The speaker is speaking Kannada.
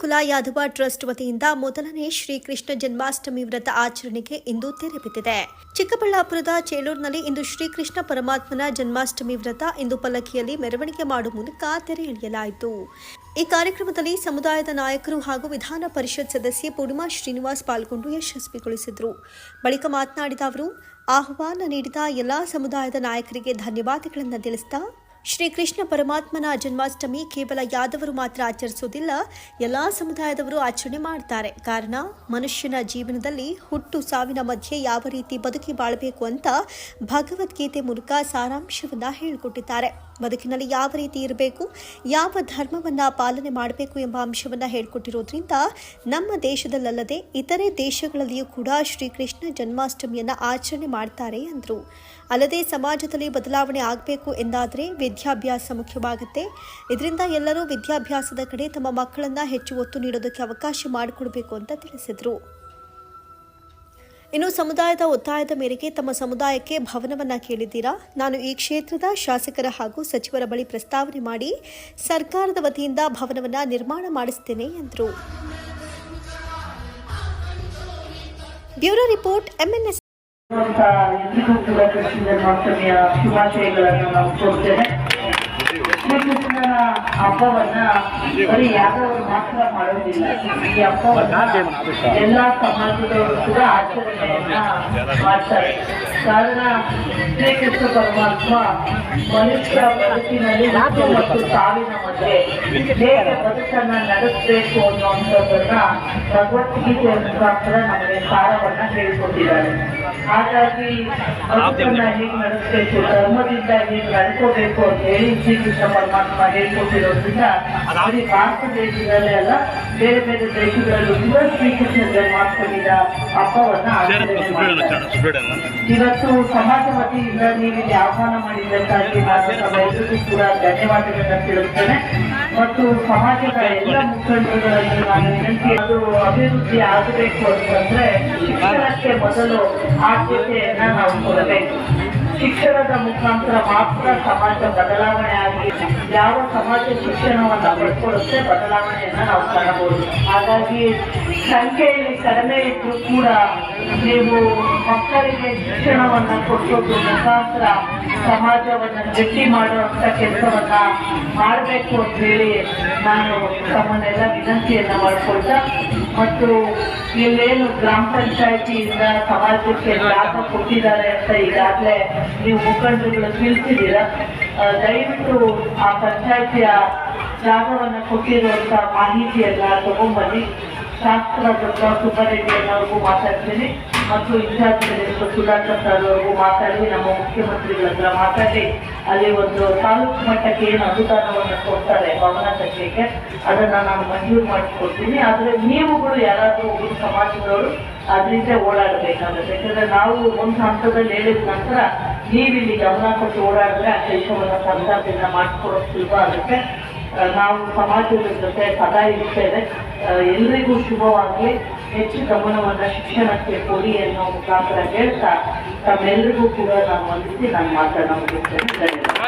ಕುಲ ಯಾದವ ಟ್ರಸ್ಟ್ ವತಿಯಿಂದ ಮೊದಲನೇ ಶ್ರೀಕೃಷ್ಣ ಜನ್ಮಾಷ್ಟಮಿ ವ್ರತ ಆಚರಣೆಗೆ ಇಂದು ತೆರೆ ಬಿದ್ದಿದೆ. ಚಿಕ್ಕಬಳ್ಳಾಪುರದ ಚೇಳೂರಿನಲ್ಲಿ ಇಂದು ಶ್ರೀಕೃಷ್ಣ ಪರಮಾತ್ಮನ ಜನ್ಮಾಷ್ಟಮಿ ವ್ರತ ಇಂದು ಪಲ್ಲಕ್ಕಿಯಲ್ಲಿ ಮೆರವಣಿಗೆ ಮಾಡುವ ಮೂಲಕ ತೆರೆ ಎಳೆಯಲಾಯಿತು. ಈ ಕಾರ್ಯಕ್ರಮದಲ್ಲಿ ಸಮುದಾಯದ ನಾಯಕರು ಹಾಗೂ ವಿಧಾನ ಪರಿಷತ್ ಸದಸ್ಯೆ ಪೂರ್ಣಿಮಾ ಶ್ರೀನಿವಾಸ್ ಪಾಲ್ಗೊಂಡು ಯಶಸ್ವಿಗೊಳಿಸಿದರು. ಬಳಿಕ ಮಾತನಾಡಿದ ಅವರು, ಆಹ್ವಾನ ನೀಡಿದ ಎಲ್ಲಾ ಸಮುದಾಯದ ನಾಯಕರಿಗೆ ಧನ್ಯವಾದಗಳನ್ನು ತಿಳಿಸಿದ ಶ್ರೀಕೃಷ್ಣ ಪರಮಾತ್ಮನ ಜನ್ಮಾಷ್ಟಮಿ ಕೇವಲ ಯಾದವರು ಮಾತ್ರ ಆಚರಿಸುವುದಿಲ್ಲ, ಎಲ್ಲಾ ಸಮುದಾಯದವರು ಆಚರಣೆ ಮಾಡ್ತಾರೆ. ಕಾರಣ ಮನುಷ್ಯನ ಜೀವನದಲ್ಲಿ ಹುಟ್ಟು ಸಾವಿನ ಮಧ್ಯೆ ಯಾವ ರೀತಿ ಬದುಕಿ ಬಾಳಬೇಕು ಅಂತ ಭಗವದ್ಗೀತೆ ಮೂಲಕ ಸಾರಾಂಶವನ್ನ ಹೇಳಿಕೊಟ್ಟಿದ್ದಾರೆ. ಬದುಕಿನಲ್ಲಿ ಯಾವ ರೀತಿ ಇರಬೇಕು, ಯಾವ ಧರ್ಮವನ್ನ ಪಾಲನೆ ಮಾಡಬೇಕು ಎಂಬ ಅಂಶವನ್ನ ಹೇಳಿಕೊಟ್ಟಿರೋದ್ರಿಂದ ನಮ್ಮ ದೇಶದಲ್ಲದೆ ಇತರೆ ದೇಶಗಳಲ್ಲಿಯೂ ಕೂಡ ಶ್ರೀಕೃಷ್ಣ ಜನ್ಮಾಷ್ಟಮಿಯನ್ನ ಆಚರಣೆ ಮಾಡ್ತಾರೆ ಎಂದರು. ಅಲ್ಲದೆ ಸಮಾಜದಲ್ಲಿ ಬದಲಾವಣೆ ಆಗಬೇಕು ಎಂದಾದರೆ ವಿದ್ಯಾಭ್ಯಾಸ ಮುಖ್ಯವಾಗುತ್ತೆ. ಇದರಿಂದ ಎಲ್ಲರೂ ವಿದ್ಯಾಭ್ಯಾಸದ ಕಡೆ ತಮ್ಮ ಮಕ್ಕಳನ್ನ ಹೆಚ್ಚು ಒತ್ತು ನೀಡೋದಕ್ಕೆ ಅವಕಾಶ ಮಾಡಿಕೊಡಬೇಕು ಅಂತ ತಿಳಿಸಿದರು. ಇನ್ನು ಸಮುದಾಯದ ಒತ್ತಾಯದ ಮೇರೆಗೆ ತಮ್ಮ ಸಮುದಾಯಕ್ಕೆ ಭವನವನ್ನ ಕೇಳಿದ್ದೀರಾ, ನಾನು ಈ ಕ್ಷೇತ್ರದ ಶಾಸಕರ ಹಾಗೂ ಸಚಿವರ ಬಳಿ ಪ್ರಸ್ತಾವನೆ ಮಾಡಿ ಸರ್ಕಾರದ ವತಿಯಿಂದ ಭವನವನ್ನ ನಿರ್ಮಾಣ ಮಾಡಿಸುತ್ತೇನೆ ಎಂದರು. Bureau report MNS. ಶ್ರೀಕೃಷ್ಣನ ಹಬ್ಬವನ್ನ ಬರೀ ಯಾದವರು ಮಾತ್ರ ಮಾಡೋದಿಲ್ಲ. ಈ ಹಬ್ಬವನ್ನ ಎಲ್ಲಾ ಸಮಾಜದವರು ಕೂಡ ಆಚರಣೆಯನ್ನ ಮಾಡ್ತಾರೆ. ಕಾರಣ ಶ್ರೀಕೃಷ್ಣ ಪರಮಾತ್ಮ ಮನುಷ್ಯ ಬದುಕಿನಲ್ಲಿ ಹುಟ್ಟು ಮತ್ತು ಸಾವಿನ ಮಧ್ಯೆ ಹೇಗೆ ಬದುಕನ್ನ ನಡೆಸಬೇಕು ಅನ್ನುವಂಥದ್ದನ್ನ ಭಗವದ್ಗೀತೆಯ ಮುಖಾಂತರ ನಮಗೆ ಸಾರವನ್ನ ಹೇಳಿಕೊಟ್ಟಿದ್ದಾರೆ. ಹಾಗಾಗಿ ಬದುಕನ್ನ ಹೇಗೆ ನಡೆಸಬೇಕು, ಧರ್ಮದಿಂದ ಹೇಗೆ ನಡ್ಕೋಬೇಕು ಅಂತ ಹೇಳಿ ಶ್ರೀಕೃಷ್ಣ ಪರಮಾತ್ಮ ಹೇಳ್ಕೊಟ್ಟಿರೋದ್ರಿಂದ ಬರೀ ಭಾರತ ದೇಶದಲ್ಲೇ ಅಲ್ಲ, ಬೇರೆ ಬೇರೆ ದೇಶಗಳಲ್ಲೂ ಕೂಡ ಶ್ರೀಕೃಷ್ಣ ಜನ್ಮಾಷ್ಟಮಿಯ ಹಬ್ಬವನ್ನ ಆಚರಣೆ ಮಾಡ್ತಾರೆ. ಇವತ್ತು ಸಮಾಜ ವತಿಯಿಂದ ನೀವು ಆಹ್ವಾನ ಮಾಡಿದ್ದಕ್ಕಾಗಿ ನಾನು ತಮ್ಮೆಲ್ಲರಿಗೂ ಕೂಡ ಧನ್ಯವಾದಗಳನ್ನ ತಿಳಿಸ್ತೇನೆ. ಮತ್ತು ಸಮಾಜದ ಎಲ್ಲ ಮುಖಂಡರುಗಳಲ್ಲಿ ನಾನು ವಿನಂತಿ, ಅದು ಅಭಿವೃದ್ಧಿ ಆಗಬೇಕು ಅಂತಂದ್ರೆ ಶಿಕ್ಷಣಕ್ಕೆ ಮೊದಲು ಆದ್ಯತೆಯನ್ನ ನಾವು ಕೊಡಬೇಕು. ಶಿಕ್ಷಣದ ಮುಖಾಂತರ ಮಾತ್ರ ಸಮಾಜ ಬದಲಾವಣೆ ಆಗಿ ಯಾವ ಸಮಾಜ ಶಿಕ್ಷಣವನ್ನ ಪಡ್ಕೊಳ್ಳುತ್ತೆ ಬದಲಾವಣೆಯನ್ನ ನಾವು ಕಾಣಬಹುದು. ಹಾಗಾಗಿ ಸಂಖ್ಯೆಯಲ್ಲಿ ಕಡಿಮೆ ಇದ್ರೂ ಕೂಡ ನೀವು ಮಕ್ಕಳಿಗೆ ಶಿಕ್ಷಣವನ್ನ ಕೊಡೋದ್ರ ಮುಖಾಂತರ ಸಮಾಜವನ್ನ ಗಟ್ಟಿ ಮಾಡುವಂತ ಕೆಲಸವನ್ನ ಮಾಡಬೇಕು ಅಂತ ಹೇಳಿ ನಾನು ತಮ್ಮನ್ನೆಲ್ಲ ವಿನಂತಿಯನ್ನ ಮಾಡಿಕೊಳ್ತಾ, ಮತ್ತು ಇಲ್ಲೇನು ಗ್ರಾಮ ಪಂಚಾಯತಿಯಿಂದ ಸಮಾಜಕ್ಕೆ ಜಾಗ ಕೊಟ್ಟಿದ್ದಾರೆ ಅಂತ ಈಗಾಗಲೇ ನೀವು ಮುಖಂಡರುಗಳು ತಿಳಿಸಿದ್ದೀರಾ. ದಯವಿಟ್ಟು ಆ ಪಂಚಾಯತಿಯ ಜಾಗವನ್ನ ಕೊಟ್ಟಿರುವಂತ ಮಾಹಿತಿಯನ್ನ ತಗೊಂಡ್ಬನ್ನಿ. ಶಾಸಕರಾದಂಥ ಸುಬ್ಬರೆಡ್ಡಿ ಅನ್ನೋರ್ಗೂ ಮಾತಾಡ್ತೀನಿ ಮತ್ತು ಇನ್ಚಾರ್ಜ್ ಮಿನಿಸ್ಟರ್ ಸುಧಾಕರ್ ಸರ್ ಅವ್ರಿಗೂ ಮಾತಾಡಿ ನಮ್ಮ ಮುಖ್ಯಮಂತ್ರಿಗಳ ಹತ್ರ ಮಾತಾಡಿ ಅಲ್ಲಿ ಒಂದು ತಾಲೂಕು ಮಟ್ಟಕ್ಕೆ ಏನು ಅನುದಾನವನ್ನು ಕೊಡ್ತಾರೆ ಭವನ ಕಟ್ಟಲಿಕ್ಕೆ, ಅದನ್ನ ನಾನು ಮಂಜೂರು ಮಾಡಿಕೊಡ್ತೀನಿ. ಆದರೆ ನೀವುಗಳು ಯಾರಾದರೂ ಒಬ್ಬರು ಸಮಾಜದವರು ಅದರಿಂದ ಓಡಾಡಬೇಕಾಗುತ್ತೆ. ಯಾಕಂದ್ರೆ ನಾವು ಒಂದು ಹಂತದಲ್ಲಿ ಹೇಳಿದ ನಂತರ ನೀವಿಲ್ಲಿ ಗಮನ ಕೊಟ್ಟು ಓಡಾಡಿದ್ರೆ ಆ ಕೆಲಸವನ್ನು ಸರ್ಕಾರದಿಂದ ಮಾಡಿಕೊಡೋದು ಸುಲಭ ಆಗುತ್ತೆ. ನಾವು ಸಮಾಜದ ಜೊತೆ ಸದಾ ಇರ್ತೇವೆ. ಎಲ್ರಿಗೂ ಶುಭವಾಗಲಿ. ಹೆಚ್ಚು ಗಮನವನ್ನು ಶಿಕ್ಷಣಕ್ಕೆ ಕೊಡಿ ಅನ್ನೋ ಮುಖಾಂತರ ಹೇಳ್ತಾ ತಮ್ಮೆಲ್ಲರಿಗೂ ಕೂಡ ನಾನು ವಂದಿಸಿ ನಾನು ಮಾತನ್ನ ಮುಗಿಸ್ತೇನೆ. ಧನ್ಯವಾದ.